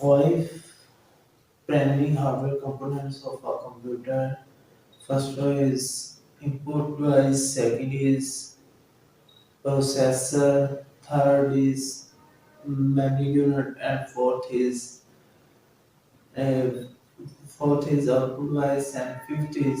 5 primary hardware components of a computer. First one is input device, second is processor, third is memory unit, and uh, fourth is output device, and fifth is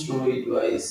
storage device।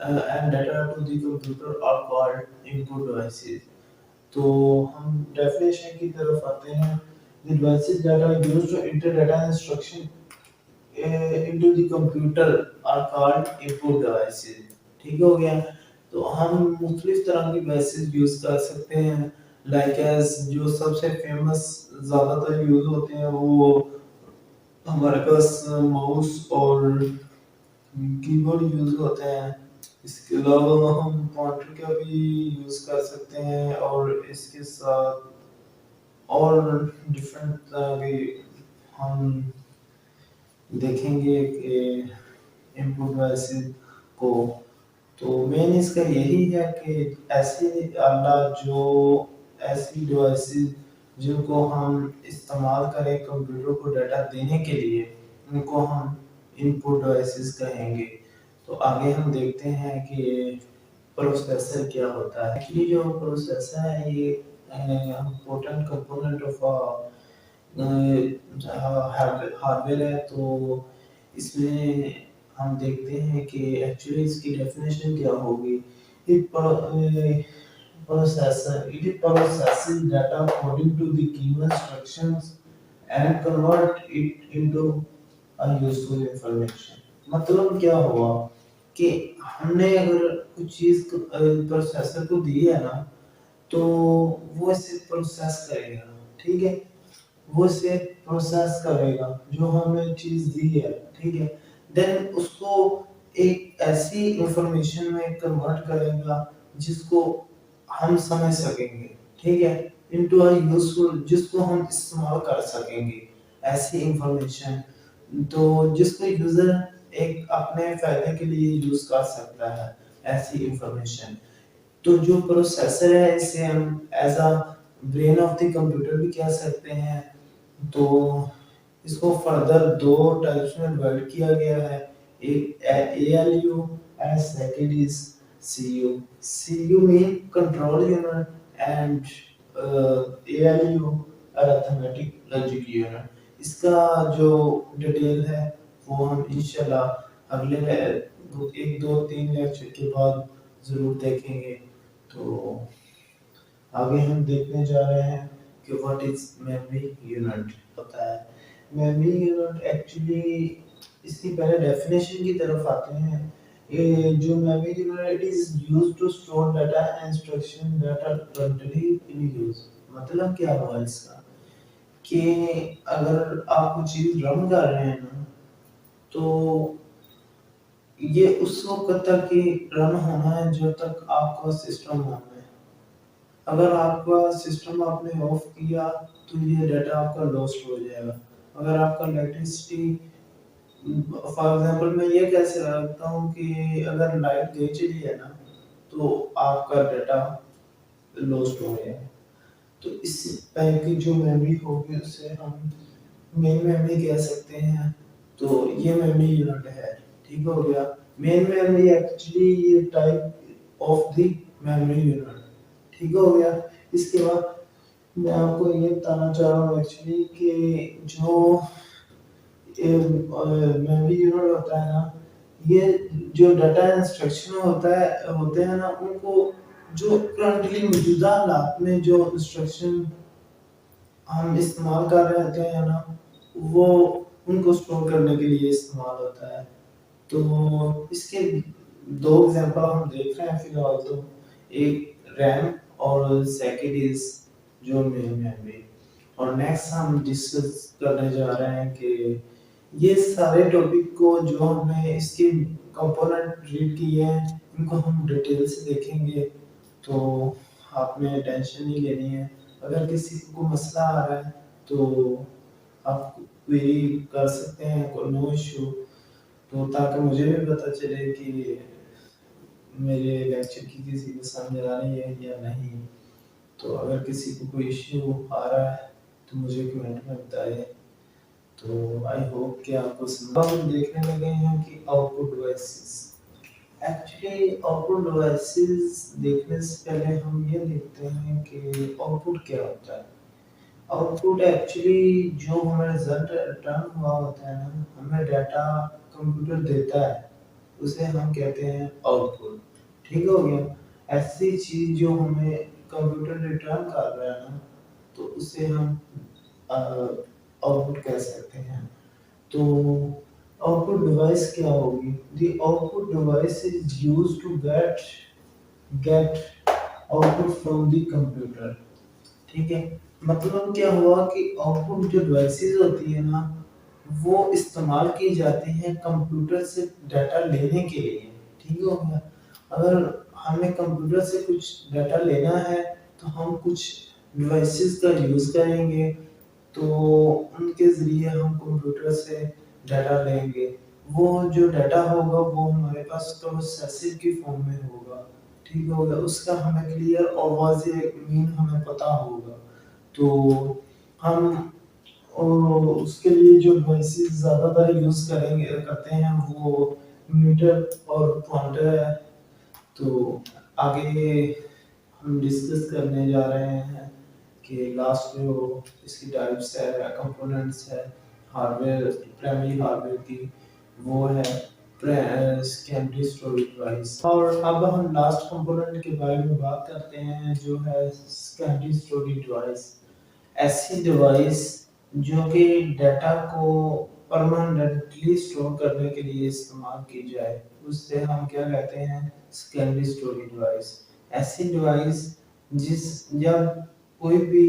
and data to the computer are called input devices. تو ہم definition کی طرف آتے ہیں. The devices that are used to enter data instruction into the computer are called input devices. ٹھیک ہو گیا. تو ہم مختلف طرح کی ڈیوائسز یوز کر سکتے ہیں. لائک ایز جو سب سے فیمس زیادہ تر یوز ہوتے ہیں وہ ہمارے پاس ماؤس اور کی بورڈ یوز ہوتے ہیں. اس کے علاوہ ہم پوائنٹر کا بھی یوز کر سکتے ہیں اور اس کے ساتھ اور ڈفرینٹ طرح کے ہم دیکھیں گے کہ انپٹ ڈیوائسز کو. تو مین اس کا یہی ہے کہ ایسی ایسی ڈیوائسز جن کو ہم استعمال کریں کمپیوٹر کو ڈیٹا دینے کے لیے ان کو ہم انپٹ ڈیوائسز کہیں گے. تو آگے ہم دیکھتے ہیں کہ پروسیسر کیا ہوتا ہے. ایکچولی جو پروسیسر ہے یہ important component of hard where ہے. تو اس میں ہم دیکھتے ہیں کہ ایکچولی اس کی ڈیفینیشن کیا ہوگی. Processor it processes data according to the given instructions and convert it into a useful information. مطلب کیا ہوا کہ ہم نے اگر کچھ چیز پروسیسر کو دی ہے نا تو وہ اسے پروسیس کرے گا. ٹھیک ہے, وہ اسے پروسیس کرے گا جو ہمیں چیز دی ہے. ٹھیک ہے, دین اس کو ایک ایسی انفارمیشن میں کنورٹ کرے گا جس کو ہم سمجھ سکیں گے. ٹھیک ہے, انٹو اے یوزفل جس کو ہم استعمال کر سکیں گے. ایسی انفارمیشن تو جس کو یوزر ایک اپنے فائدے کے لیے یوز کر سکتا ہے. ایسی انفارمیشن تو جو پروسیسر ہے اسے ہم as a brain of the computer بھی کہہ سکتے ہیں. تو اس کو فردر دو ٹائپس میں ڈیوائڈ کیا گیا ہے. ایک ALU and second is CU. CU mean control unit and ALU arithmetic logic unit. اس کا جو ڈیٹیل ہے وہ ہم انشاءاللہ اگلے ایک دو تین لیکچر کے بعد ضرور دیکھیں گے. تو آگے ہم دیکھنے جا رہے ہیں کہ what is memory unit ہوتا ہے. memory unit ایکچولی اس کی پہلے ڈیفینیشن کی طرف آتے ہیں. یہ جو memory unit is used to store data and instruction that are currently in use. مطلب کیا ہوا اس کا کہ اگر آپ کوئی چیز رن کر رہے ہیں نا تو یہ اس وقت تک ہی رن ہونا ہے جب تک آپ کا سسٹم آن ہے. اگر آپ کا سسٹم آپ نے آف کیا تو یہ ڈیٹا آپ کا لوسٹ ہو جائے گا. اگر آپ کا الیکٹریسٹی فار ایگزامپل میں یہ کہہ سکتا ہوں کہ اگر لائٹ گئی چلی ہے نا تو آپ کا ڈیٹا لوسٹ ہو گیا. تو اس ٹائپ کی جو میموری ہوگی اسے ہم مین میموری کہہ سکتے ہیں. تو یہ میموری یونٹ ہے. ٹھیک ہو گیا. مین میموری ایکچولی یہ type of the memory unit. ٹھیک ہو گیا. اس کے بعد میں آپ کو یہ بتانا چاہ رہا ہوں ایکچولی کہ جو میموری یونٹ ہوتا ہے نا یہ جو ڈیٹا انسٹرکشن ہوتے ہیں نا ان کو جو کرنٹلی موجودہ حالات میں جو انسٹرکشن ہم استعمال کر رہے ہوتے ہیں نا وہ ان کو اسٹور کرنے کے لیے استعمال ہوتا ہے. تو اس کے دو ایگزامپل ہم دیکھ رہے ہیں فی الحال. تو ایک ریم اور سیکنڈ از جو مین میموری. اور نیکسٹ ہم ڈسکس کرنے جا رہے ہیں کہ یہ سارے ٹاپک کو جو ہم نے اس کے کمپوننٹ ریڈ کیے ہیں ان کو ہم ڈیٹیل سے دیکھیں گے. تو آپ نے ٹینشن نہیں لینی ہے. اگر کسی کو مسئلہ آ رہا ہے تو آپ کوئری کر سکتے ہیں, نو ایشو. تو تاکہ مجھے بھی پتہ چلے کہ میرے لیکچر کی کسی کو سمجھ آ رہی ہے یا نہیں. تو اگر کسی کو کوئی ایشو آ رہا ہے تو مجھے کمنٹ میں بتائیں. تو آئی ہوپ کہ آپ کو سمجھ. ہم دیکھنے لگے ہیں کہ out put devices. Actually out put devices دیکھنے سے پہلے ہم یہ دیکھتے ہیں کہ آؤٹ پٹ کیا ہوتا ہے. آؤٹ پٹ ایکچولی جو ہمیں رزلٹ ریٹرن ہوا ہوتا ہے نا ہمیں ڈیٹا کمپیوٹر دیتا ہے. اسے ہم کہتے ہیں آؤٹ پٹ، ٹھیک ہو گیا۔ ایسی چیز جو ہمیں کمپیوٹر ریٹرن کر رہا ہے نا، تو اسے ہم آؤٹ پٹ کہہ سکتے ہیں۔ تو آؤٹ پٹ ڈیوائس کیا ہوگی؟ The output device is used to get output from the computer, ٹھیک ہے۔ مطلب کیا ہوا کہ آؤٹ پٹ جو ڈیوائسز ہوتی ہے نا، وہ استعمال کی جاتی ہیں کمپیوٹر سے ڈیٹا لینے کے لیے، ٹھیک ہو گیا۔ اگر ہمیں کمپیوٹر سے کچھ ڈیٹا لینا ہے تو ہم کچھ ڈیوائسز کا یوز کریں گے، تو ان کے ذریعے ہم کمپیوٹر سے ڈیٹا لیں گے۔ وہ جو ڈیٹا ہوگا وہ ہمارے پاس پروسیسر کی فارم میں ہوگا، ٹھیک ہوگا، اس کا ہمیں کلیئر اور واضح مین ہمیں پتا ہوگا۔ تو ہم اس کے لیے جو ڈیوائسز زیادہ تر یوز کرتے ہیں وہ میٹر اور پوائنٹر ہے۔ تو آگے ہم ڈسکس کرنے جا رہے ہیں کہ لاسٹ جو اس کی ٹائپس ہے، کمپوننٹس ہے hard where, primary hard where کی، وہ ہے سیکنڈری اسٹوریج ڈیوائس۔ اور اب ہم لاسٹ کمپوننٹ کے بارے میں بات کرتے ہیں جو ہے سیکنڈری اسٹوریج ڈیوائس۔ ایسی ڈیوائس جو کہ ڈیٹا کو پرماننٹلی اسٹور کرنے کے لیے استعمال کی جائے، اس سے ہم کیا کہتے ہیں؟ Secondary storage device. ایسی ڈیوائس جب کوئی بھی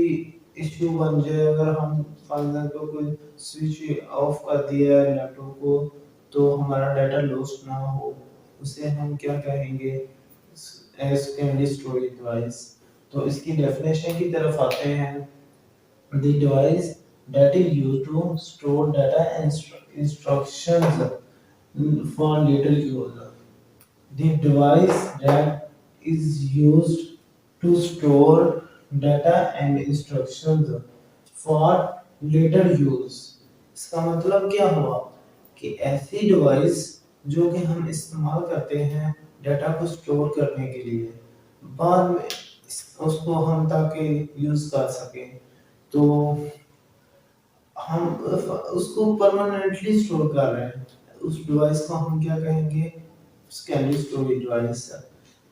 ایشو بن جائے، اگر ہم فار ایگزامپل کوئی سوئچ آف کر دیا ہے لیپ ٹاپ کو تو ہمارا ڈیٹا لوسٹ نہ ہو، اسے ہم کیا کہیں گے؟ Secondary storage device. تو اس کی ڈیفینیشن کی طرف آتے ہیں۔ The device that is used to store data and instructions for later use. The device that is used to store data and instructions for later use. اس کا مطلب کیا ہوا کہ ایسی ڈیوائس جو کہ ہم استعمال کرتے ہیں ڈیٹا کو سٹور کرنے کے لیے، بعد میں اس کو ہم تاکہ یوز کر سکیں، تو ہم اس کو پرماننٹلی اسٹور کر رہے ہیں، اس ڈیوائس کو ہم کیا کہیں گے؟ Secondary storage device.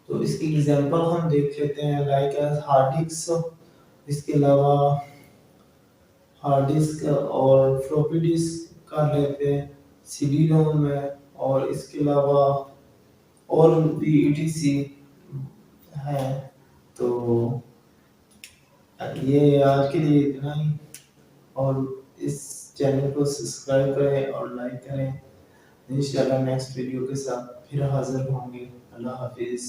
تو اس کی ایگزامپل ہم دیکھ لیتے ہیں، لائک ہارڈ ڈسک، اس کے علاوہ ہارڈ ڈسک اور فلوپی ڈسک کر لیتے ہیں، سی ڈی روم ہے، اور اس کے علاوہ اور بھی ETC ہے۔ تو یہ آج کے لیے اتنا ہی، اور اس چینل کو سبسکرائب کریں اور لائک کریں۔ انشاءاللہ نیکسٹ ویڈیو کے ساتھ پھر حاضر ہوں گے۔ اللہ حافظ۔